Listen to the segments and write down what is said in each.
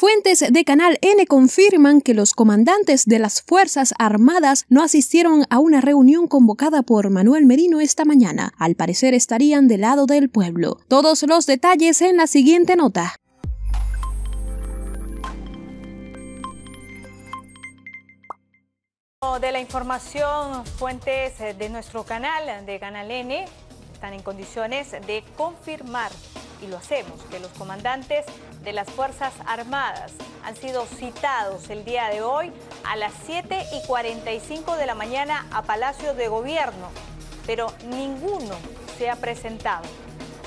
Fuentes de Canal N confirman que los comandantes de las Fuerzas Armadas no asistieron a una reunión convocada por Manuel Merino esta mañana. Al parecer estarían del lado del pueblo. Todos los detalles en la siguiente nota. De la información, fuentes de nuestro canal, de Canal N, están en condiciones de confirmar, y lo hacemos, que los comandantes de las Fuerzas Armadas han sido citados el día de hoy a las 7:45 de la mañana a Palacio de Gobierno, pero ninguno se ha presentado.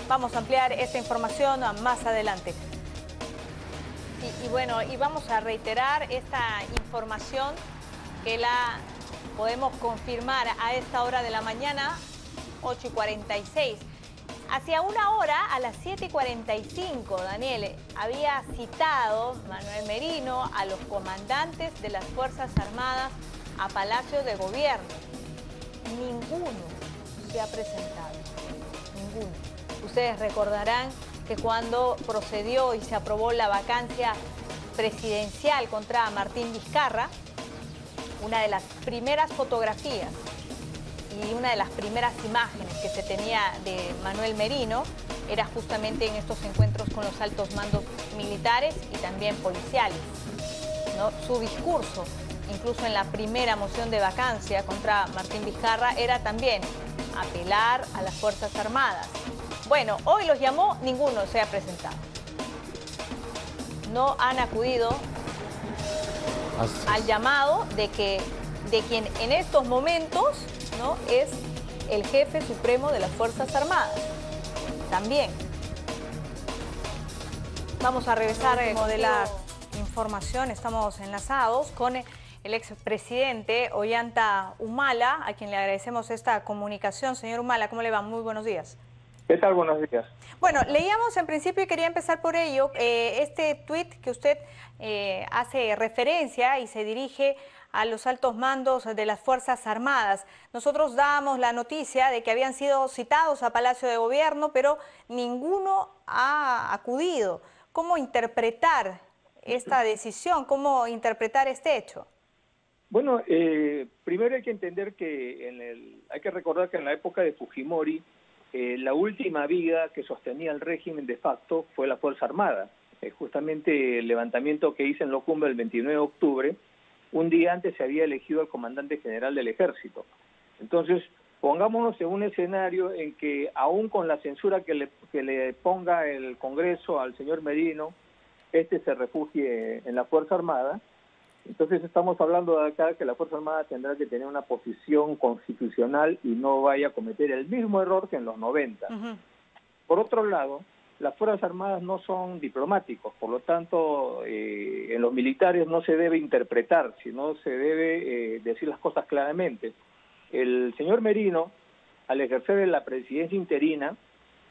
Vamos a ampliar esta información más adelante. Y vamos a reiterar esta información que la podemos confirmar a esta hora de la mañana, 8:46. Hacia una hora, a las 7:45, Daniel, había citado Manuel Merino a los comandantes de las Fuerzas Armadas a Palacio de Gobierno. Ninguno se ha presentado, ninguno. Ustedes recordarán que cuando procedió y se aprobó la vacancia presidencial contra Martín Vizcarra, una de las primeras fotografías y una de las primeras imágenes que se tenía de Manuel Merino era justamente en estos encuentros con los altos mandos militares y también policiales, ¿no? Su discurso, incluso en la primera moción de vacancia contra Martín Vizcarra, era también apelar a las Fuerzas Armadas. Bueno, hoy los llamó, ninguno se ha presentado. No han acudido al llamado de quien en estos momentos, ¿no?, es el jefe supremo de las Fuerzas Armadas. También. Vamos a revisar de la información. Estamos enlazados con el expresidente Ollanta Humala, a quien le agradecemos esta comunicación. Señor Humala, ¿cómo le va? Muy buenos días. ¿Qué tal? Buenos días. Bueno, leíamos en principio y quería empezar por ello, este tuit que usted hace referencia y se dirige a los altos mandos de las Fuerzas Armadas. Nosotros dábamos la noticia de que habían sido citados a Palacio de Gobierno, pero ninguno ha acudido. ¿Cómo interpretar esta decisión? ¿Cómo interpretar este hecho? Bueno, primero hay que entender que hay que recordar que en la época de Fujimori, la última viga que sostenía el régimen de facto fue la Fuerza Armada. Justamente el levantamiento que hice en Locumba el 29 de octubre, un día antes se había elegido al comandante general del Ejército. Entonces, pongámonos en un escenario en que aún con la censura que le ponga el Congreso al señor Merino, se refugie en la Fuerza Armada. Entonces estamos hablando de acá que la Fuerza Armada tendrá que tener una posición constitucional y no vaya a cometer el mismo error que en los 90. Por otro lado, las Fuerzas Armadas no son diplomáticos, por lo tanto, en los militares no se debe interpretar, sino se debe decir las cosas claramente. El señor Merino, al ejercer la presidencia interina,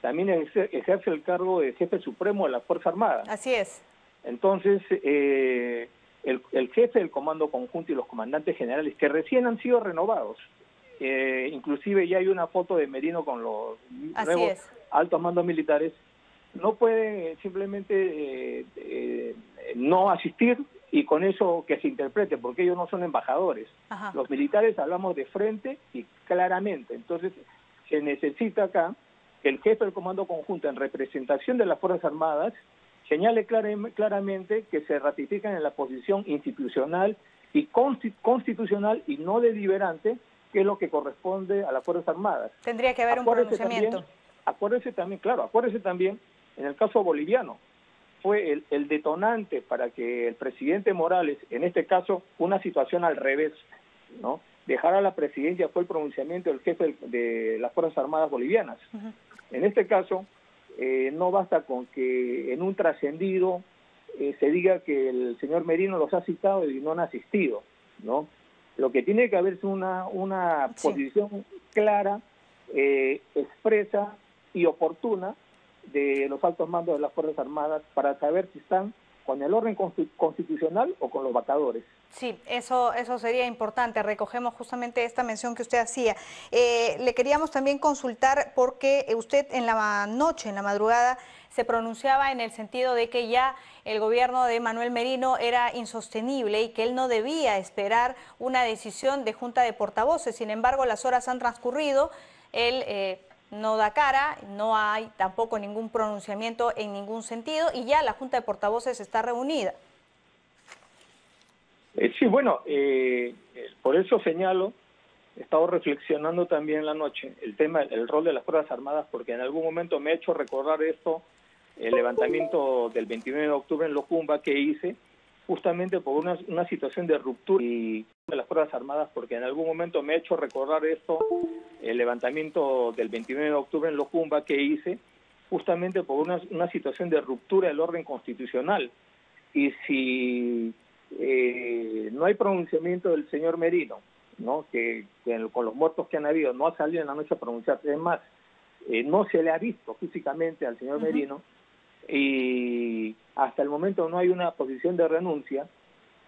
también ejerce el cargo de jefe supremo de la Fuerza Armada. Así es. Entonces, el jefe del Comando Conjunto y los comandantes generales, que recién han sido renovados, inclusive ya hay una foto de Merino con los nuevos altos mandos militares, no pueden simplemente no asistir y con eso que se interprete, porque ellos no son embajadores. Los militares hablamos de frente y claramente. Entonces, se necesita acá que el jefe del Comando Conjunto, en representación de las Fuerzas Armadas, señale claramente que se ratifican en la posición institucional y constitucional y no deliberante, que es lo que corresponde a las Fuerzas Armadas. Tendría que haber un pronunciamiento. Acuérdese también, en el caso boliviano, fue el detonante para que el presidente Morales, en este caso, una situación al revés, ¿no?, dejara la presidencia, fue el pronunciamiento del jefe de las Fuerzas Armadas bolivianas. En este caso, no basta con que en un trascendido se diga que el señor Merino los ha citado y no han asistido, ¿no? Lo que tiene que haber es una posición clara, expresa y oportuna de los altos mandos de las Fuerzas Armadas para saber si están con el orden constitucional o con los vacadores. Sí, eso sería importante. Recogemos justamente esta mención que usted hacía. Le queríamos también consultar porque usted en la noche, en la madrugada, se pronunciaba en el sentido de que ya el gobierno de Manuel Merino era insostenible y que él no debía esperar una decisión de Junta de Portavoces. Sin embargo, las horas han transcurrido, él no da cara, no hay tampoco ningún pronunciamiento en ningún sentido y ya la Junta de Portavoces está reunida. Sí, bueno, por eso señalo, he estado reflexionando también en la noche el tema, el rol de las Fuerzas Armadas, porque en algún momento me ha hecho recordar esto, el levantamiento del 29 de octubre en Locumba que hice, justamente por una situación de ruptura y de las Fuerzas Armadas, porque en algún momento me ha hecho recordar esto, el levantamiento del 29 de octubre en Locumba que hice, justamente por una situación de ruptura del orden constitucional. Y si no hay pronunciamiento del señor Merino, ¿no? que con los muertos que han habido no ha salido en la noche a pronunciarse, es más, no se le ha visto físicamente al señor Merino y hasta el momento no hay una posición de renuncia.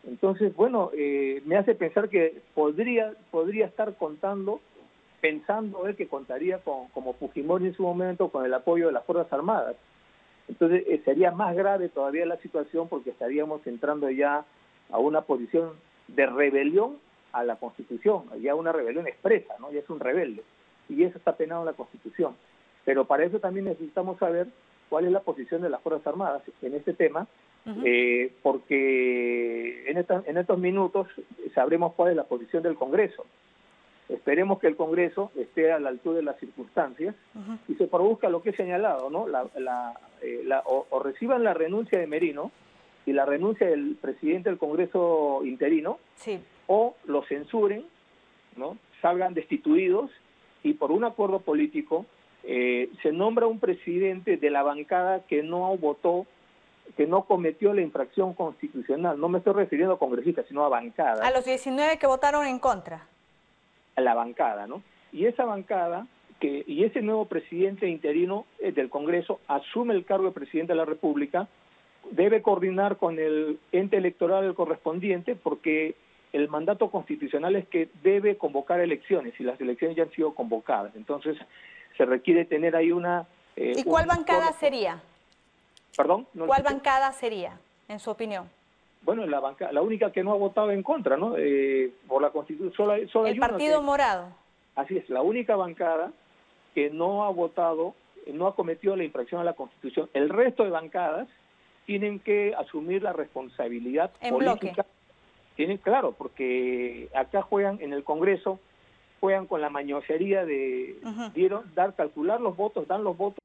Entonces, bueno, me hace pensar que podría estar pensando que contaría como Fujimori en su momento con el apoyo de las Fuerzas Armadas. Entonces sería más grave todavía la situación porque estaríamos entrando ya a una posición de rebelión a la Constitución, ya una rebelión expresa, ¿no? Ya es un rebelde, y eso está penado en la Constitución. Pero para eso también necesitamos saber cuál es la posición de las Fuerzas Armadas en este tema, porque en estos minutos sabremos cuál es la posición del Congreso. Esperemos que el Congreso esté a la altura de las circunstancias y se produzca lo que he señalado, ¿no? O reciban la renuncia de Merino y la renuncia del presidente del Congreso interino, o lo censuren, ¿no? Salgan destituidos y por un acuerdo político se nombra un presidente de la bancada que no votó, que no cometió la infracción constitucional. No me estoy refiriendo a congresistas, sino a bancadas. A los 19 que votaron en contra. A la bancada, ¿no? Y esa bancada, y ese nuevo presidente interino del Congreso asume el cargo de presidente de la República, debe coordinar con el ente electoral correspondiente porque el mandato constitucional es que debe convocar elecciones y las elecciones ya han sido convocadas. Entonces, se requiere tener ahí una... ¿Y cuál bancada sería? ¿Perdón? ¿Cuál bancada sería, en su opinión? Bueno, la única que no ha votado en contra, ¿no? Por la Constitución. Solo el Partido Morado. Así es, la única bancada que no ha votado, no ha cometido la infracción a la Constitución. El resto de bancadas tienen que asumir la responsabilidad política. Tienen, claro, porque acá juegan en el Congreso, juegan con la mañosería de calcular los votos, dan los votos